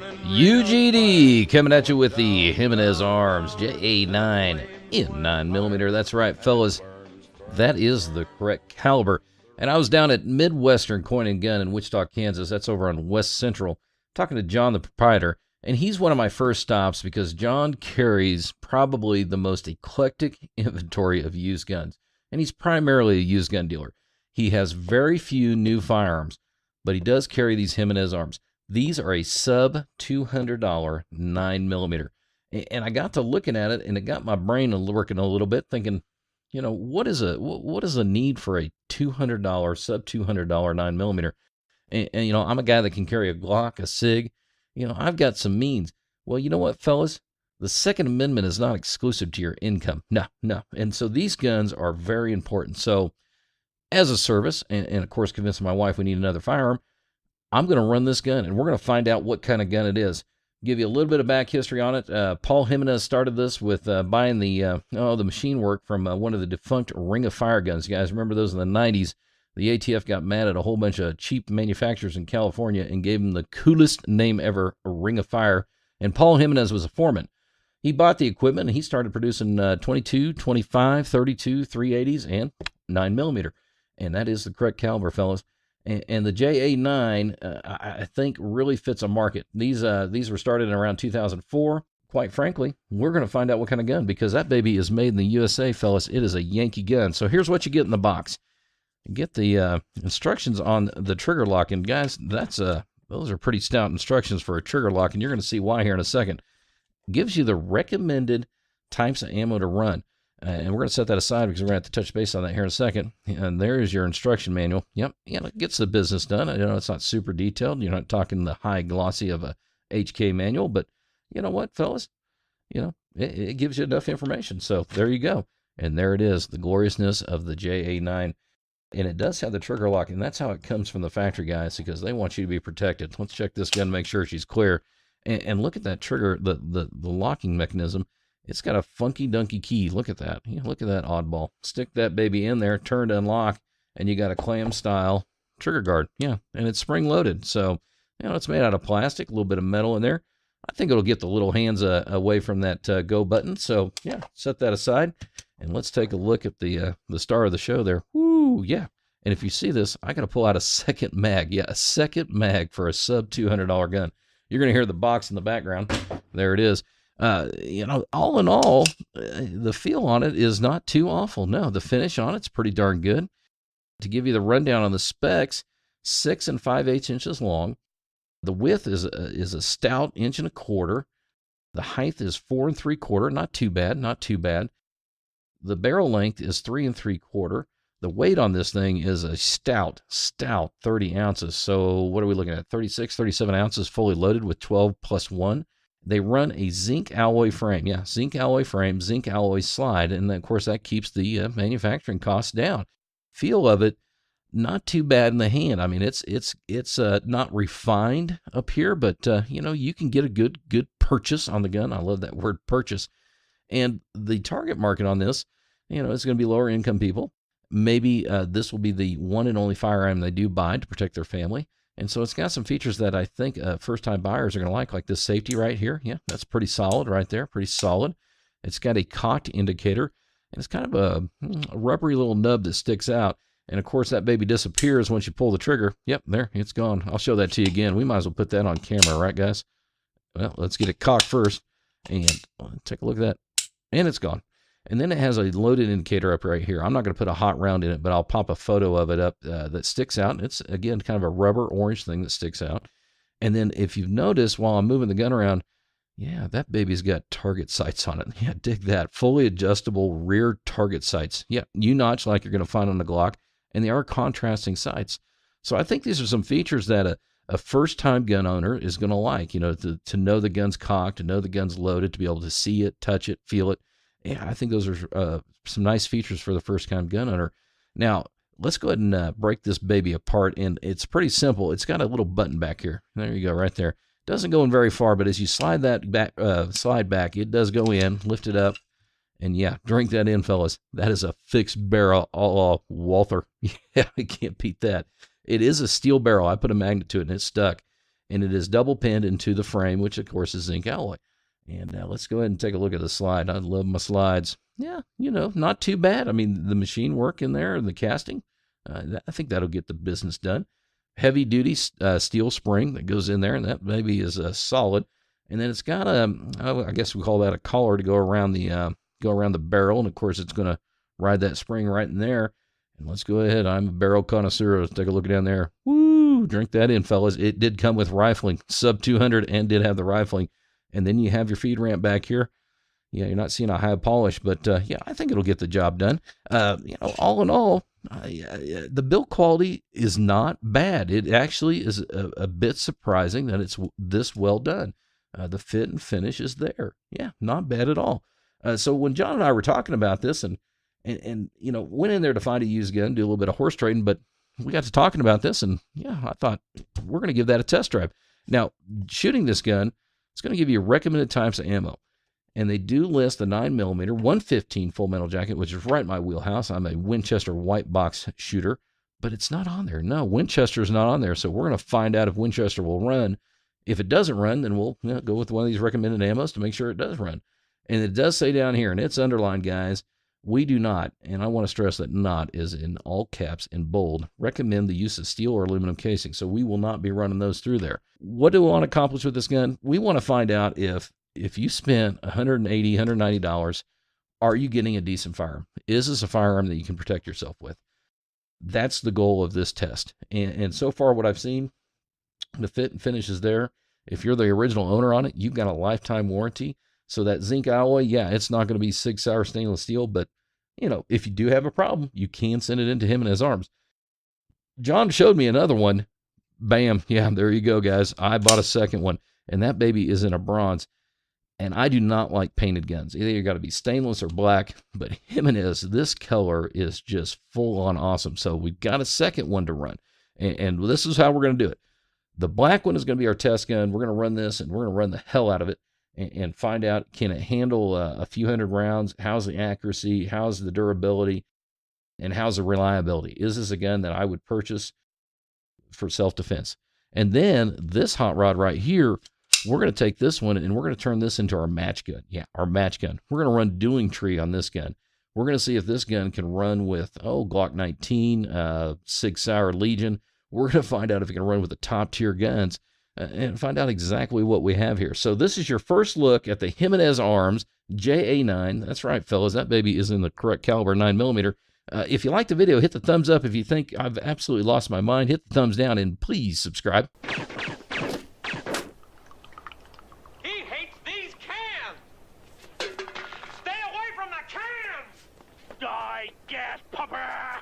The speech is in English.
UGD coming at you with the Jimenez Arms JA9 in 9mm. That's right, fellas. That is the correct caliber. And I was down at Midwestern Coin and Gun in Wichita, Kansas. That's over on West Central, talking to John, the proprietor. And he's one of my first stops because John carries probably the most eclectic inventory of used guns. And he's primarily a used gun dealer. He has very few new firearms, but he does carry these Jimenez Arms. These are a sub $200 9mm. And I got to looking at it, and it got my brain working a little bit, thinking, you know, what is a need for a $200 sub $200 9mm? And you know, I'm a guy that can carry a Glock, a SIG. You know, I've got some means. Well, you know what, fellas? The Second Amendment is not exclusive to your income. No. And so these guns are very important. So as a service, and of course convincing my wife we need another firearm, I'm going to run this gun, and we're going to find out what kind of gun it is. Give you a little bit of back history on it. Paul Jimenez started this with buying the machine work from one of the defunct Ring of Fire guns. You guys remember those in the 90s? The ATF got mad at a whole bunch of cheap manufacturers in California and gave them the coolest name ever, Ring of Fire. And Paul Jimenez was a foreman. He bought the equipment, and he started producing 22, 25, 32, 380s, and 9mm. And that is the correct caliber, fellas. And the JA9, I think, really fits a market. These were started in around 2004. Quite frankly, we're going to find out what kind of gun, because that baby is made in the USA, fellas. It is a Yankee gun. So here's what you get in the box. You get the instructions on the trigger lock. And guys, those are pretty stout instructions for a trigger lock, and you're going to see why here in a second. It gives you the recommended types of ammo to run. And we're going to set that aside because we're going to have to touch base on that here in a second. And there is your instruction manual. Yep, it gets the business done. I know it's not super detailed. You're not talking the high glossy of a HK manual, but you know what, fellas? You know, it gives you enough information. So there you go. And there it is, the gloriousness of the JA9. And it does have the trigger lock, and that's how it comes from the factory, guys, because they want you to be protected. Let's check this gun, make sure she's clear. And look at that trigger, the locking mechanism. It's got a funky dunky key. Look at that. Look at that oddball. Stick that baby in there, turn to unlock, and you got a clam style trigger guard. Yeah, and it's spring loaded. So, you know, it's made out of plastic, a little bit of metal in there. I think it'll get the little hands away from that go button. So, yeah, set that aside. And let's take a look at the star of the show there. Woo, yeah. And if you see this, I got to pull out a second mag. Yeah, a second mag for a sub $200 gun. You're going to hear the box in the background. There it is. You know, all in all, the feel on it is not too awful. No, the finish on it's pretty darn good. To give you the rundown on the specs, 6 5/8 inches long. The width is a stout 1 1/4. The height is 4 3/4. Not too bad, not too bad. The barrel length is 3 3/4. The weight on this thing is a stout 30 ounces. So what are we looking at? 36, 37 ounces fully loaded with 12 plus 1. They run a zinc alloy frame. Yeah, zinc alloy frame, zinc alloy slide. And of course, that keeps the manufacturing costs down. Feel of it, not too bad in the hand. I mean, it's not refined up here, but you know, you can get a good purchase on the gun. I love that word, purchase. And the target market on this, you know, it's going to be lower income people. Maybe this will be the one and only firearm they do buy to protect their family. And so it's got some features that I think first-time buyers are going to like this safety right here. Yeah, that's pretty solid right there, pretty solid. It's got a cocked indicator, and it's kind of a rubbery little nub that sticks out. And, of course, that baby disappears once you pull the trigger. Yep, there, it's gone. I'll show that to you again. We might as well put that on camera, right, guys? Well, let's get it cocked first, and take a look at that. And it's gone. And then it has a loaded indicator up right here. I'm not going to put a hot round in it, but I'll pop a photo of it up that sticks out. It's, again, kind of a rubber orange thing that sticks out. And then if you've noticed while I'm moving the gun around, yeah, that baby's got target sights on it. Yeah, dig that. Fully adjustable rear target sights. Yeah, U-notch like you're going to find on the Glock. And they are contrasting sights. So I think these are some features that a first-time gun owner is going to like, you know, to know the gun's cocked, to know the gun's loaded, to be able to see it, touch it, feel it. Yeah, I think those are some nice features for the first-time gun owner. Now, let's go ahead and break this baby apart, and it's pretty simple. It's got a little button back here. There you go, right there. Doesn't go in very far, but as you slide that back, it does go in. Lift it up, and yeah, drink that in, fellas. That is a fixed barrel, a la Walther. Yeah, I can't beat that. It is a steel barrel. I put a magnet to it, and it's stuck. and it is double pinned into the frame, which of course is zinc alloy. And let's go ahead and take a look at the slide. I love my slides. Yeah, not too bad. I mean, the machine work in there and the casting, I think that'll get the business done. Heavy duty steel spring that goes in there, and that maybe is solid. And then it's got I guess we call that a collar to go around the barrel, and of course it's going to ride that spring right in there. And let's go ahead. I'm a barrel connoisseur. Let's take a look down there. Woo! Drink that in, fellas. It did come with rifling, sub 200, and did have the rifling. And then you have your feed ramp back here. Yeah, you're not seeing a high polish, but yeah, I think it'll get the job done. All in all, the build quality is not bad. It actually is a bit surprising that it's this well done. The fit and finish is there. Yeah, not bad at all. So when John and I were talking about this and went in there to find a used gun, do a little bit of horse trading, but we got to talking about this, and yeah, I thought we're going to give that a test drive. Now, shooting this gun, it's going to give you recommended types of ammo. And they do list the 9mm 115 full metal jacket, which is right in my wheelhouse. I'm a Winchester white box shooter, but it's not on there. No, Winchester's not on there. So we're going to find out if Winchester will run. If it doesn't run, then we'll go with one of these recommended ammos to make sure it does run. And it does say down here, and it's underlined, guys, we do not, and I want to stress that not is in all caps in bold, recommend the use of steel or aluminum casing. So we will not be running those through there. What do we want to accomplish with this gun? We want to find out if you spent $180, $190, are you getting a decent firearm? Is this a firearm that you can protect yourself with? That's the goal of this test. And so far what I've seen, the fit and finish is there. If you're the original owner on it, you've got a lifetime warranty. So that zinc alloy, yeah, it's not going to be Sig Sauer stainless steel, but if you do have a problem, you can send it into Jimenez Arms. John showed me another one. Bam. Yeah, there you go, guys. I bought a second one, and that baby is in a bronze. And I do not like painted guns. Either you got to be stainless or black, but Jimenez, this color is just full on awesome. So we've got a second one to run, and this is how we're going to do it. The black one is going to be our test gun. We're going to run this, and we're going to run the hell out of it and find out, can it handle a few hundred rounds? How's the accuracy? How's the durability? And how's the reliability? Is this a gun that I would purchase for self-defense? And then this hot rod right here, we're going to take this one and we're going to turn this into our match gun. Yeah, our match gun. We're going to run Doing Tree on this gun. We're going to see if this gun can run with, Glock 19, Sig Sauer Legion. We're going to find out if it can run with the top tier guns and find out exactly what we have here. So this is your first look at the Jimenez Arms JA9. That's right, fellas. That baby is in the correct caliber 9mm. If you like the video, hit the thumbs up. If you think I've absolutely lost my mind, hit the thumbs down, and please subscribe. He hates these cans! Stay away from the cans! Die, gas pupper!